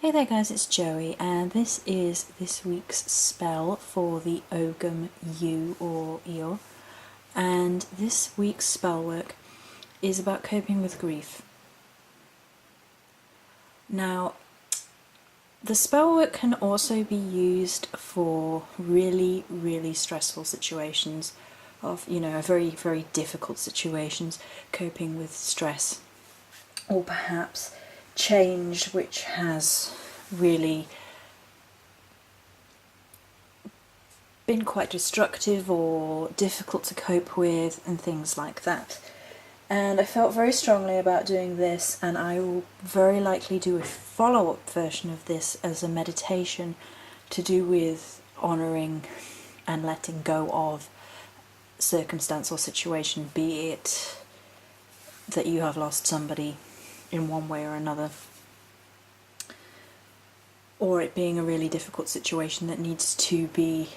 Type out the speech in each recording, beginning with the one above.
Hey there guys, it's Joey and this is this week's spell for the Ogham Yew or Io, and this week's spell work is about coping with grief. Now, the spell work can also be used for really, really stressful situations of, very difficult situations, coping with stress, or perhaps change which has really been quite destructive or difficult to cope with and things like that. And I felt very strongly about doing this, and I will very likely do a follow-up version of this as a meditation to do with honouring and letting go of circumstance or situation, be it that you have lost somebody in one way or another, or it being a really difficult situation that needs to be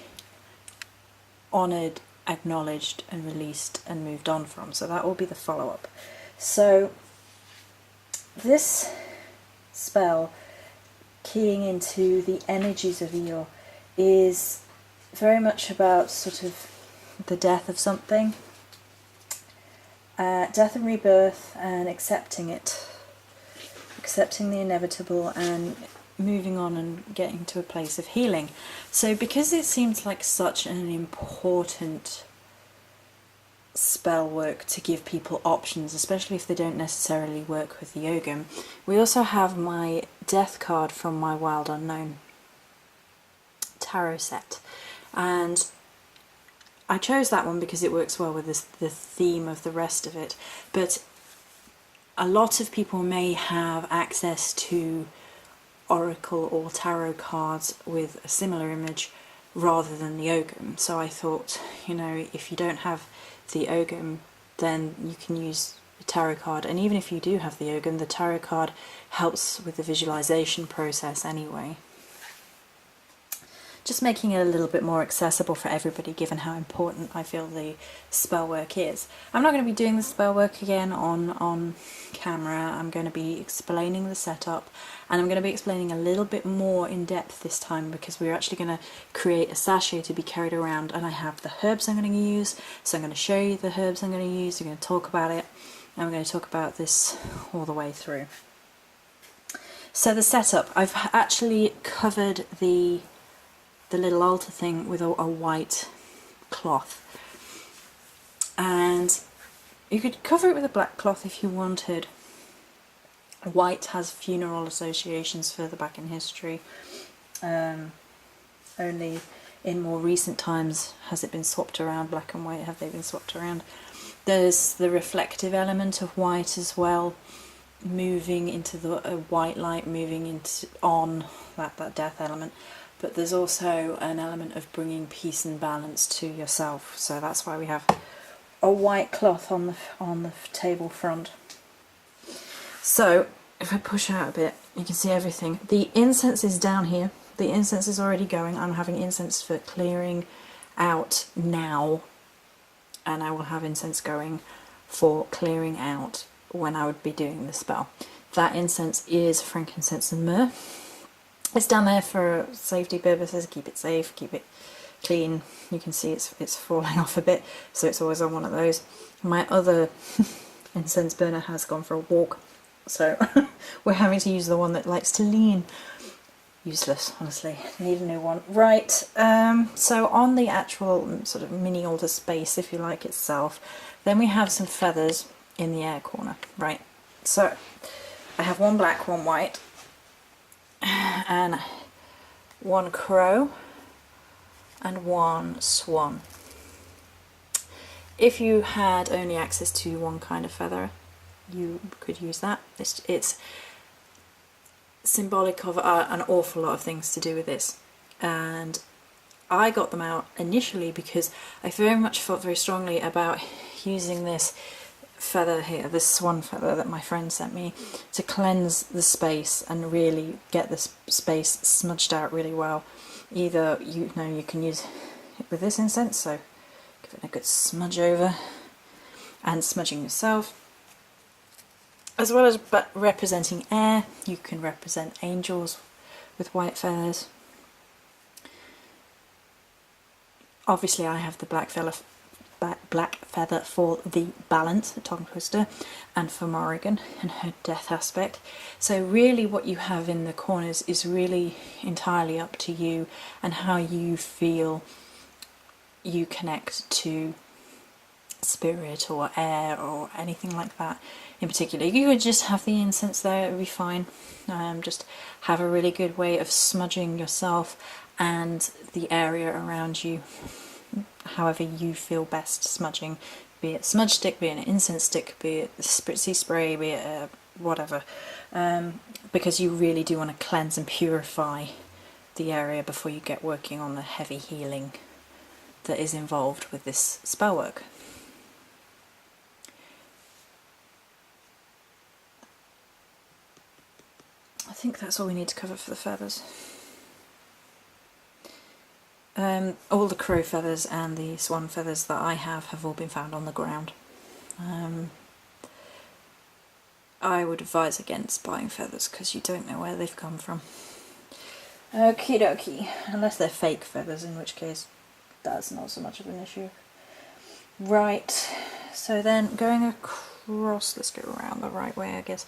honoured, acknowledged and released and moved on from. So that will be the follow-up. So this spell, keying into the energies of Io, is very much about sort of the death of something, death and rebirth, and accepting it, accepting the inevitable and moving on and getting to a place of healing. So because it seems like such an important spell work to give people options, especially if they don't necessarily work with the Ogham, we also have my death card from my Wild Unknown tarot set, and I chose that one because it works well with the theme of the rest of it. But a lot of people may have access to oracle or tarot cards with a similar image rather than the Ogham. So I thought, if you don't have the Ogham, then you can use the tarot card. And even if you do have the Ogham, the tarot card helps with the visualization process anyway. Just making it a little bit more accessible for everybody, given how important I feel the spell work is. I'm not going to be doing the spell work again on camera. I'm going to be explaining the setup, and I'm going to be explaining a little bit more in depth this time, because we're actually going to create a sachet to be carried around, and I have the herbs I'm going to use. So I'm going to show you the herbs I'm going to use, I'm going to talk about it, and I'm going to talk about this all the way through. So the setup, I've actually covered the little altar thing with a white cloth, and you could cover it with a black cloth if you wanted. White has funeral associations further back in history. Only in more recent times has it been swapped around. Black and white, have they been swapped around? There's the reflective element of white as well, moving into the white light, moving into on that death element. But there's also an element of bringing peace and balance to yourself. So that's why we have a white cloth on the table front. So if I push out a bit, you can see everything. The incense is down here. The incense is already going. I'm having incense for clearing out now, and I will have incense going for clearing out when I would be doing the spell. That incense is frankincense and myrrh. It's down there for safety purposes, keep it safe, keep it clean. You can see it's falling off a bit, so it's always on one of those. My other incense burner has gone for a walk, so we're having to use the one that likes to lean. Useless, honestly. Need a new one. Right, so on the actual sort of mini altar space, if you like, itself, then we have some feathers in the air corner, right? So I have one black, one white, and one crow and one swan. If you had only access to one kind of feather, you could use that. It's symbolic of an awful lot of things to do with this, and I got them out initially because I very much felt very strongly about using this feather here, this swan feather that my friend sent me, to cleanse the space and really get the space smudged out really well. Either you can use it with this incense, so give it a good smudge over, and smudging yourself, as well as representing air. You can represent angels with white feathers. Obviously I have the black feather for the balance, the tongue twister, and for Morrigan and her death aspect. So really what you have in the corners is really entirely up to you and how you feel you connect to spirit or air or anything like that in particular. You could just have the incense there, it would be fine. Just have a really good way of smudging yourself and the area around you however you feel best smudging, be it smudge stick, be it an incense stick, be it spritzy spray, be it whatever, because you really do want to cleanse and purify the area before you get working on the heavy healing that is involved with this spell work. I think that's all we need to cover for the feathers. All the crow feathers and the swan feathers that I have all been found on the ground. I would advise against buying feathers because you don't know where they've come from. Okie dokie, unless they're fake feathers, in which case that's not so much of an issue. Right, so then going across, let's go around the right way I guess.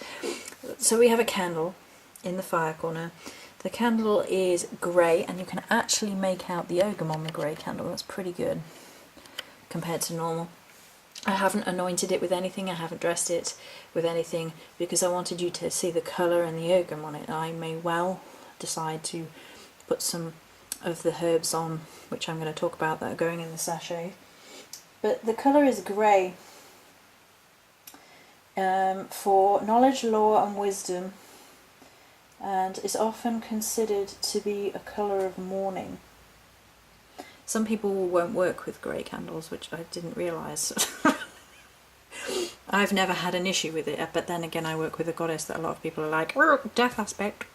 So we have a candle in the fire corner. The candle is grey and you can actually make out the Ogham on the grey candle. That's pretty good compared to normal. I haven't anointed it with anything, I haven't dressed it with anything because I wanted you to see the colour and the Ogham on it. I may well decide to put some of the herbs on, which I'm going to talk about, that are going in the sachet. But the colour is grey for knowledge, law and wisdom, and is often considered to be a colour of mourning. Some people won't work with grey candles, which I didn't realise. I've never had an issue with it, but then again I work with a goddess that a lot of people are like, death aspect.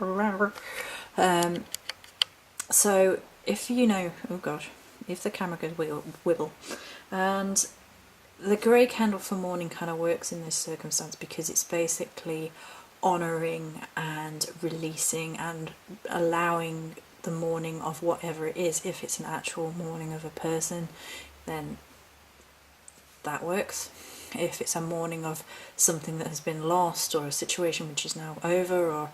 So if you know, oh gosh, if the camera goes wibble, and the grey candle for mourning kind of works in this circumstance because it's basically honouring and releasing and allowing the mourning of whatever it is. If it's an actual mourning of a person, then that works. If it's a mourning of something that has been lost or a situation which is now over, or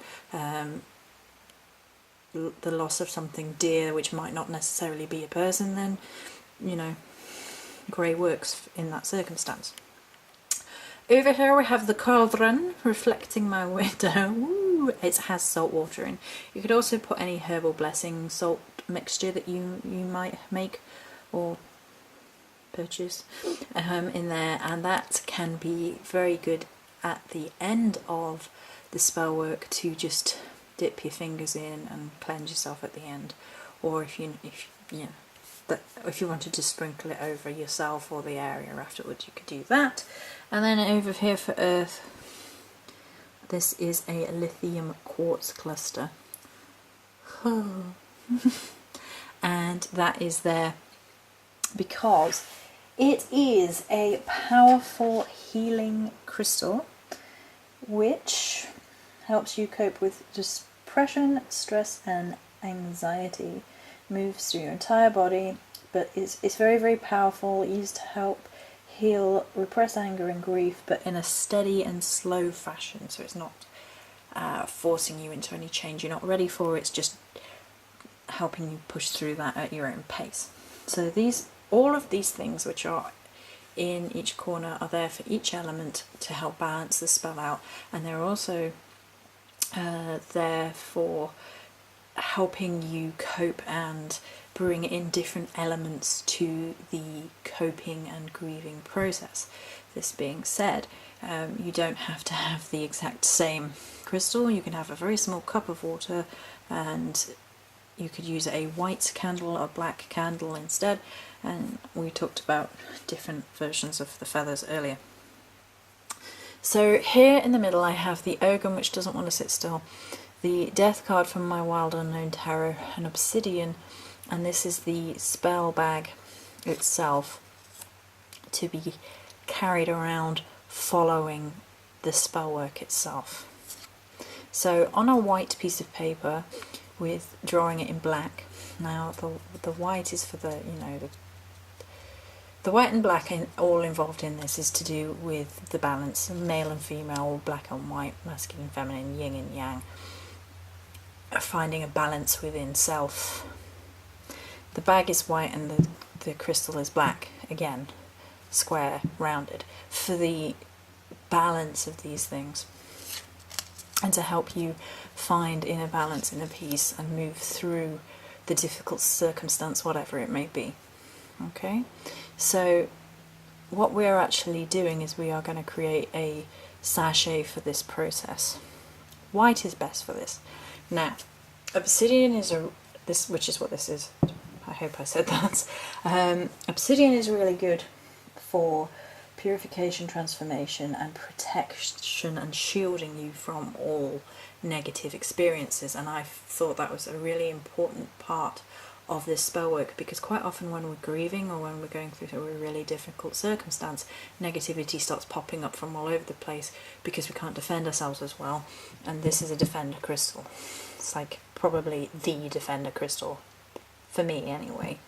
the loss of something dear which might not necessarily be a person, then you know, grey works in that circumstance. Over here we have the cauldron reflecting my window. Woo! It has salt water in. You could also put any herbal blessing salt mixture that you might make or purchase in there, and that can be very good at the end of the spell work to just dip your fingers in and cleanse yourself at the end, or if you wanted to sprinkle it over yourself or the area afterwards, you could do that. And then over here for earth, this is a lithium quartz cluster. And that is there because it is a powerful healing crystal which helps you cope with depression, stress and anxiety. Moves through your entire body, but it's very, very powerful, used to help heal repressed anger and grief, but in a steady and slow fashion, so it's not forcing you into any change you're not ready for, it's just helping you push through that at your own pace. So all of these things which are in each corner are there for each element to help balance the spell out, and they're also there for helping you cope and bring in different elements to the coping and grieving process. This being said, you don't have to have the exact same crystal. You can have a very small cup of water and you could use a white candle or a black candle instead, and we talked about different versions of the feathers earlier. So here in the middle I have the Ogham, which doesn't want to sit still, the death card from my Wild Unknown Tarot, an obsidian, and this is the spell bag itself to be carried around following the spell work itself. So on a white piece of paper with drawing it in black. Now the white is for the white and black all involved in this is to do with the balance, male and female, black and white, masculine, feminine, yin and yang, finding a balance within self. The bag is white and the crystal is black, again, square, rounded, for the balance of these things, and to help you find inner balance, inner peace, and move through the difficult circumstance, whatever it may be. Okay, so what we're actually doing is we are going to create a sachet for this process. White is best for this. Now, obsidian is which is what this is. I hope I said that. Obsidian is really good for purification, transformation, and protection and shielding you from all negative experiences. And I thought that was a really important part of this spell work, because quite often when we're grieving or when we're going through a really difficult circumstance, negativity starts popping up from all over the place because we can't defend ourselves as well. And this is a defender crystal. It's like probably the defender crystal, for me anyway.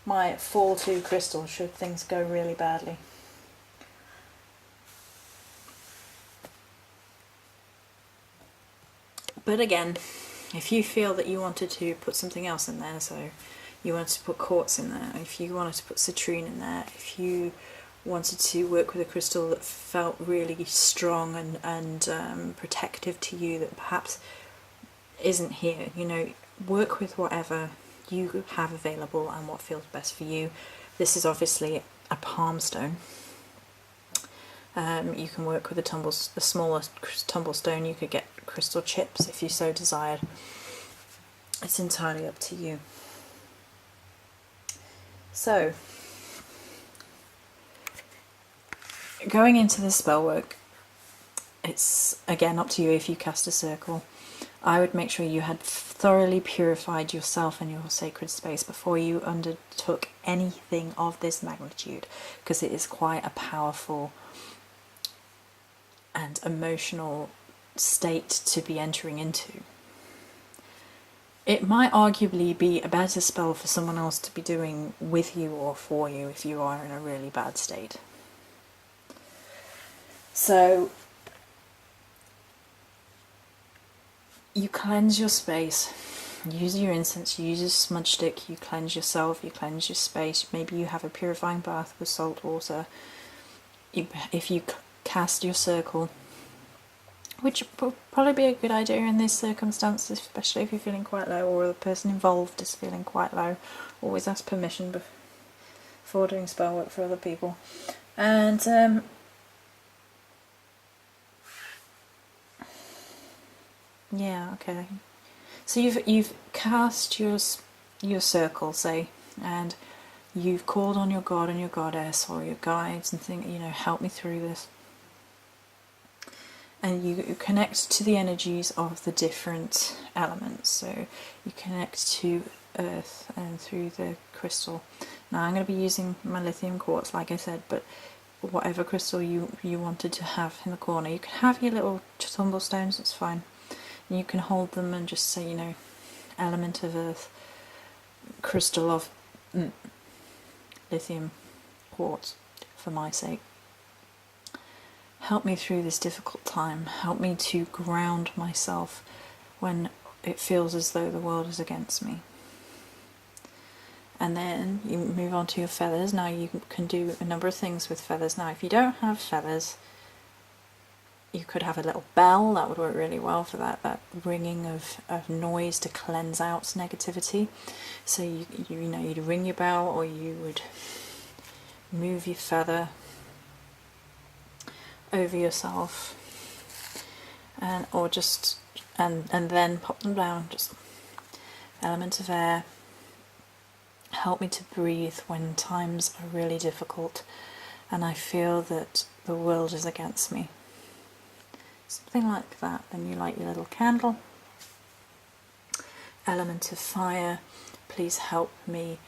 My fall to crystal should things go really badly. But again, if you feel that you wanted to put something else in there, so you wanted to put quartz in there, if you wanted to put citrine in there, if you wanted to work with a crystal that felt really strong and protective to you, that perhaps isn't here, work with whatever you have available and what feels best for you. This is obviously a palm stone. You can work with a smaller tumble stone. You could get crystal chips if you so desired. It's entirely up to you. So, going into the spell work, it's again up to you. If you cast a circle, I would make sure you had thoroughly purified yourself and your sacred space before you undertook anything of this magnitude, because it is quite a powerful and emotional state to be entering into. It might arguably be a better spell for someone else to be doing with you or for you if you are in a really bad state. So you cleanse your space, use your incense, use your smudge stick, you cleanse yourself, you cleanse your space. Maybe you have a purifying bath with salt water. If you cast your circle, which would probably be a good idea in this circumstance, especially if you're feeling quite low or the person involved is feeling quite low. Always ask permission before doing spell work for other people. And yeah, okay. So you've cast your circle, say, and you've called on your god and your goddess or your guides and think, help me through this. And you connect to the energies of the different elements. So you connect to earth and through the crystal. Now I'm going to be using my lithium quartz, like I said, but whatever crystal you wanted to have in the corner. You can have your little tumble stones, it's fine. And you can hold them and just say, element of earth, crystal of lithium quartz, for my sake. Help me through this difficult time. Help me to ground myself when it feels as though the world is against me. And then you move on to your feathers. Now you can do a number of things with feathers. Now if you don't have feathers, you could have a little bell. That would work really well for that ringing of noise to cleanse out negativity. So you'd ring your bell, or you would move your feather over yourself, and then pop them down. Just element of air. Help me to breathe when times are really difficult and I feel that the world is against me. Something like that. Then you light your little candle. Element of fire, please help me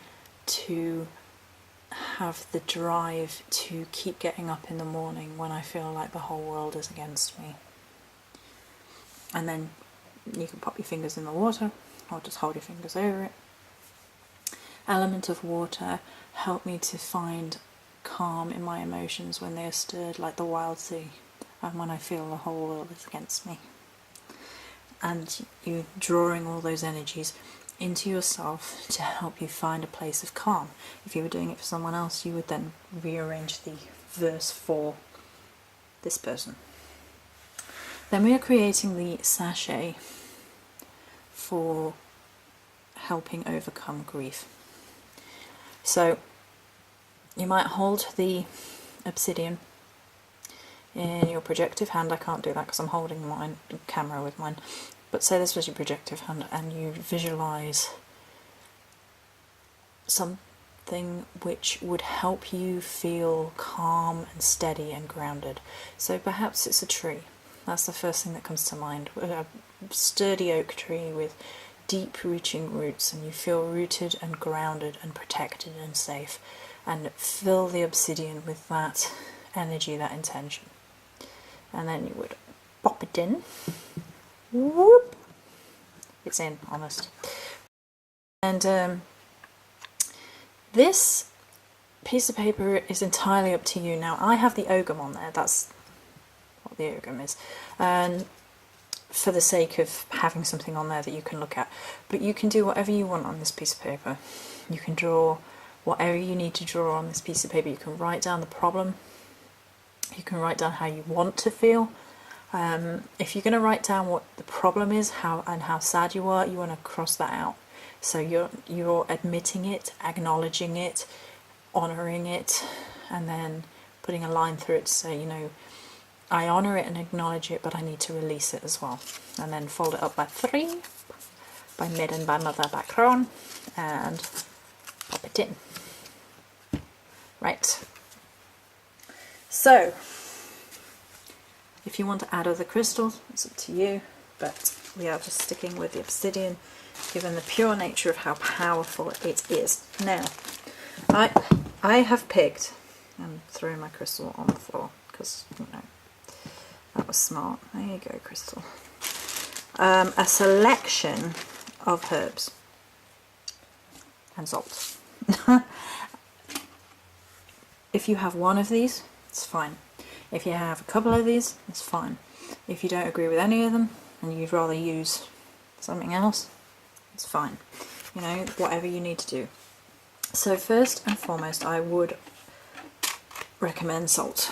to have the drive to keep getting up in the morning when I feel like the whole world is against me. And then you can pop your fingers in the water or just hold your fingers over it. Element of water, help me to find calm in my emotions when they are stirred like the wild sea, and when I feel the whole world is against me. And you drawing all those energies into yourself to help you find a place of calm. If you were doing it for someone else, you would then rearrange the verse for this person. Then we are creating the sachet for helping overcome grief. So you might hold the obsidian in your projective hand. I can't do that because I'm holding mine camera with mine, but say this was your projective hand and you visualize something which would help you feel calm and steady and grounded. So perhaps it's a tree. That's the first thing that comes to mind. A sturdy oak tree with deep reaching roots, and you feel rooted and grounded and protected and safe, and fill the obsidian with that energy, that intention. And then you would pop it in. Whoop! It's in, almost. And this piece of paper is entirely up to you. Now, I have the Ogham on there. That's what the Ogham is. And for the sake of having something on there that you can look at. But you can do whatever you want on this piece of paper. You can draw whatever you need to draw on this piece of paper. You can write down the problem. You can write down how you want to feel. If you're going to write down what the problem is, how sad you want to cross that out. So you're admitting it, acknowledging it, honouring it, and then putting a line through it to say, you know, I honour it and acknowledge it, but I need to release it as well. And then fold it up by 3, by mid and by mother back on, and pop it in. Right. So, if you want to add other crystals, it's up to you, but we are just sticking with the obsidian, given the pure nature of how powerful it is. Now, I have picked, and throwing my crystal on the floor, because, you know, that was smart. There you go, crystal. A selection of herbs and salt. If you have one of these, it's fine. If you have a couple of these, it's fine. If you don't agree with any of them and you'd rather use something else, it's fine. You know, whatever you need to do. So first and foremost, I would recommend salt.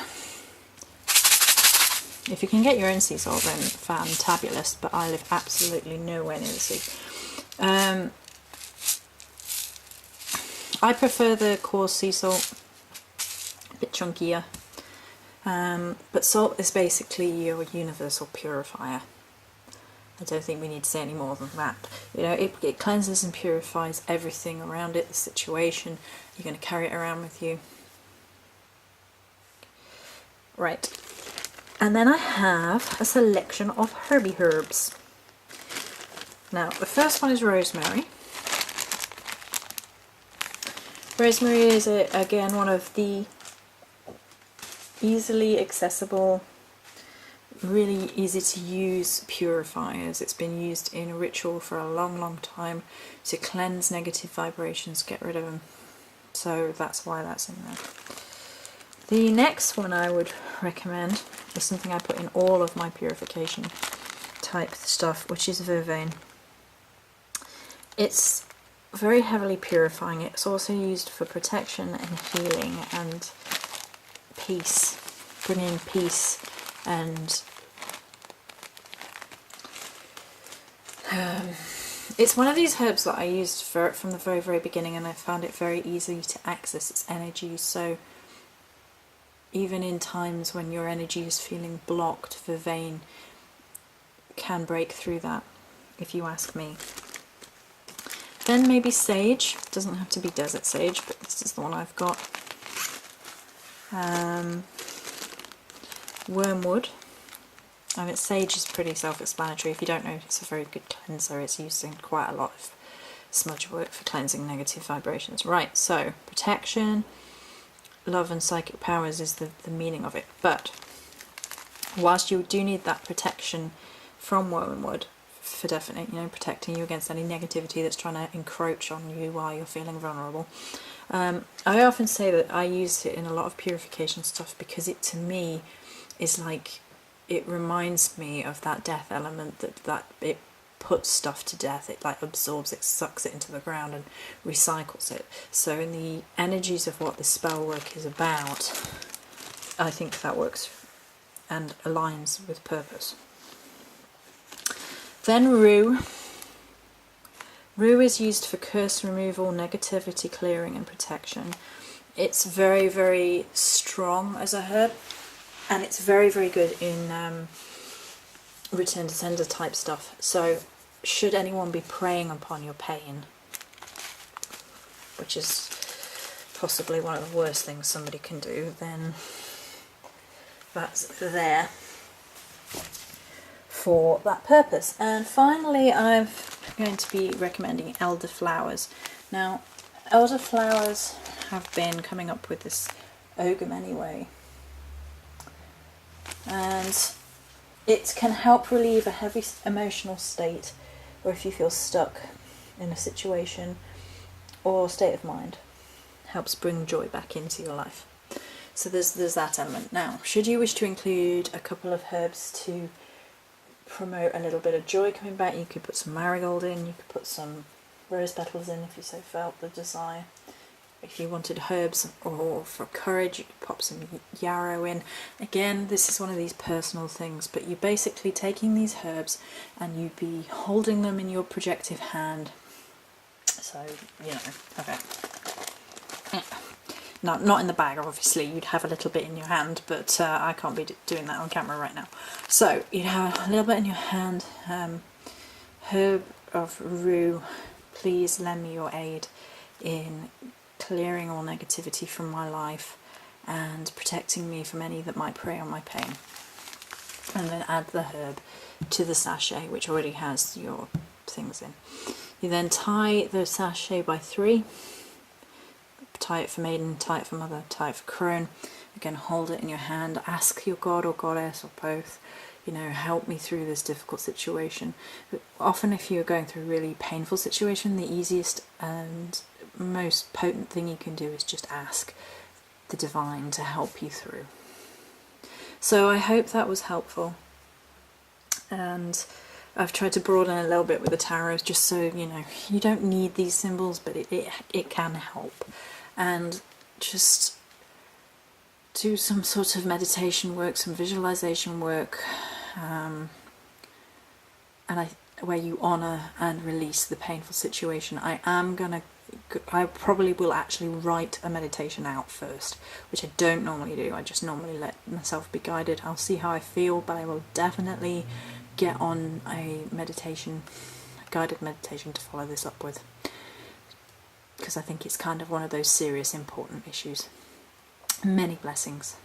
If you can get your own sea salt, then fantabulous, but I live absolutely nowhere near the sea. I prefer the coarse sea salt, a bit chunkier, but salt is basically your universal purifier. I don't think we need to say any more than that. You know, it cleanses and purifies everything around it, the situation. You're going to carry it around with you. Right. And then I have a selection of herby herbs. Now, the first one is rosemary. Rosemary is, again, one of the easily accessible, really easy to use purifiers. It's been used in ritual for a long, long time to cleanse negative vibrations, get rid of them. So that's why that's in there. The next one I would recommend is something I put in all of my purification type stuff, which is vervain. It's very heavily purifying. It's also used for protection and healing and peace, bringing peace and it's one of these herbs that I used from the very, very beginning, and I found it very easy to access its energy. So even in times when your energy is feeling blocked, vervain can break through that, if you ask me. Then maybe sage. It doesn't have to be desert sage, but this is the one I've got. Wormwood. I mean, sage is pretty self-explanatory. If you don't know, it's a very good cleanser. It's used in quite a lot of smudge work for cleansing negative vibrations. Right, so protection, love and psychic powers is the meaning of it. But whilst you do need that protection from wormwood for definite, you know, protecting you against any negativity that's trying to encroach on you while you're feeling vulnerable. I often say that I use it in a lot of purification stuff because it, to me, is like, it reminds me of that death element, that it puts stuff to death. It like absorbs it, sucks it into the ground and recycles it. So in the energies of what the spell work is about, I think that works and aligns with purpose. Then rue. Rue is used for curse removal, negativity clearing and protection. It's very, very strong as a herb, and it's very, very good in return to sender type stuff. So should anyone be preying upon your pain, which is possibly one of the worst things somebody can do, then that's there for that purpose. And finally, I'm going to be recommending elderflowers. Now, elderflowers have been coming up with this Ogham anyway, and it can help relieve a heavy emotional state, or if you feel stuck in a situation or state of mind, helps bring joy back into your life. So there's that element. Now, should you wish to include a couple of herbs to promote a little bit of joy coming back, you could put some marigold in, you could put some rose petals in if you so felt the desire. If you wanted herbs or for courage, you could pop some yarrow in. Again, this is one of these personal things, but you're basically taking these herbs and you'd be holding them in your projective hand. So, you know, okay. Not in the bag, obviously. You'd have a little bit in your hand, but I can't be doing that on camera right now. So you'd have a little bit in your hand. Herb of rue, please lend me your aid in clearing all negativity from my life and protecting me from any that might prey on my pain. And then add the herb to the sachet, which already has your things in. You then tie the sachet by 3. Tie it for maiden, tie it for mother, tie it for crone. Again, hold it in your hand. Ask your god or goddess or both, you know, help me through this difficult situation. But often if you're going through a really painful situation, the easiest and most potent thing you can do is just ask the divine to help you through. So I hope that was helpful. And I've tried to broaden a little bit with the tarot, just so, you know, you don't need these symbols, but it can help. And just do some sort of meditation work, some visualization work, where you honour and release the painful situation. I probably will actually write a meditation out first, which I don't normally do. I just normally let myself be guided. I'll see how I feel, but I will definitely get on a guided meditation to follow this up with, because I think it's kind of one of those serious, important issues. Many blessings.